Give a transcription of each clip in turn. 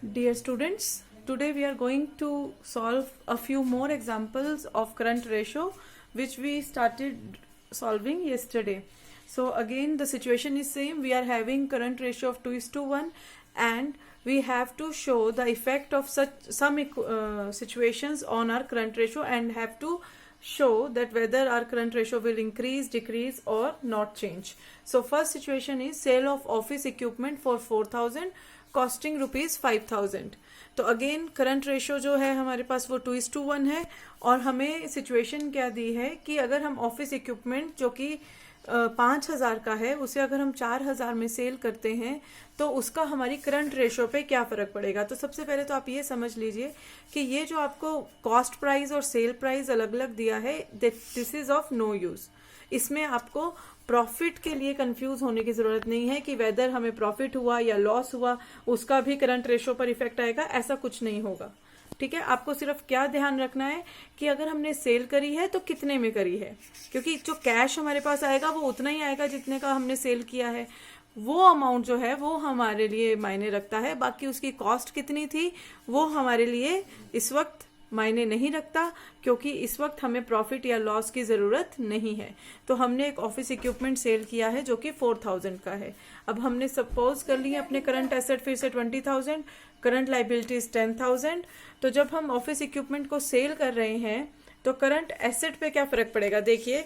Dear students, today we are going to solve a few more examples of current ratio which we started solving yesterday. So again the situation is same. We are having current ratio of 2:1 and we have to show the effect of some situations on our current ratio and have to show that whether our current ratio will increase, decrease or not change. So first situation is sale of office equipment for 4,000 costing rupees 5,000. तो again current ratio जो है हमारे पास वो 2:1 है और हमें situation क्या दी है कि अगर हम ऑफिस इक्विपमेंट जो कि 5,000 का है उसे अगर हम 4,000 में सेल करते हैं तो उसका हमारी करंट रेशियो पे क्या फर्क पड़ेगा. तो सबसे पहले तो आप ये समझ लीजिए कि ये जो आपको कॉस्ट प्राइस और सेल प्राइस अलग अलग दिया है this is of no use. इसमें आपको प्रॉफिट के लिए कंफ्यूज होने की जरूरत नहीं है कि वेदर हमें प्रॉफिट हुआ या लॉस हुआ उसका भी करंट रेशियो पर इफेक्ट आएगा, ऐसा कुछ नहीं होगा. ठीक है, आपको सिर्फ क्या ध्यान रखना है कि अगर हमने सेल करी है तो कितने में करी है, क्योंकि जो कैश हमारे पास आएगा वो उतना ही आएगा जितने का हमने सेल किया है. वो अमाउंट जो है वो हमारे लिए मायने रखता है, बाकी उसकी कॉस्ट कितनी थी वो हमारे लिए इस वक्त मायने नहीं रखता, क्योंकि इस वक्त हमें प्रॉफिट या लॉस की जरूरत नहीं है. तो हमने एक ऑफिस इक्विपमेंट सेल किया है जो कि 4,000 का है. अब हमने सपोज कर लिया अपने करंट एसेट फिर से 20,000, करंट लाइबिलिटीज 10,000. तो जब हम ऑफिस इक्विपमेंट को सेल कर रहे हैं तो करंट एसेट पे क्या फर्क पड़ेगा. देखिए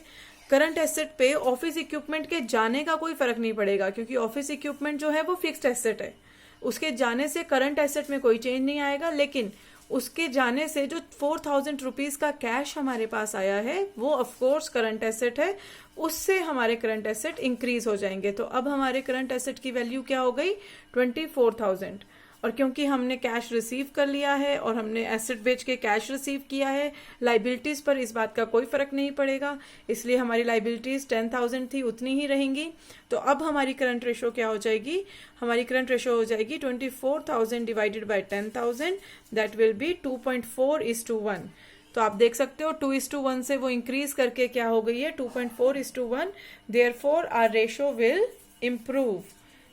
करंट एसेट पे ऑफिस इक्विपमेंट के जाने का कोई फर्क नहीं पड़ेगा, क्योंकि ऑफिस इक्विपमेंट जो है वो फिक्स्ड एसेट है. उसके जाने से करंट एसेट में कोई चेंज नहीं आएगा, लेकिन उसके जाने से जो 4,000 रुपीज का कैश हमारे पास आया है वो ऑफकोर्स करंट एसेट है, उससे हमारे करंट एसेट इंक्रीज हो जाएंगे. तो अब हमारे करंट एसेट की वैल्यू क्या हो गई 24,000. और क्योंकि हमने कैश रिसीव कर लिया है और हमने एसेट बेच के कैश रिसीव किया है, लाइबिलिटीज पर इस बात का कोई फर्क नहीं पड़ेगा, इसलिए हमारी लाइबिलिटीज 10,000 थी उतनी ही रहेंगी. तो अब हमारी करंट रेशो क्या हो जाएगी, हमारी करंट रेशो हो जाएगी 24,000 divided by 10,000, that will be 2.4:1. तो आप देख सकते हो 2:1 से वो इंक्रीज करके क्या हो गई है 2.4:1. Therefore our ratio will improve.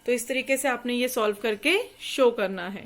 तो इस तरीके से आपने ये सॉल्व करके शो करना है.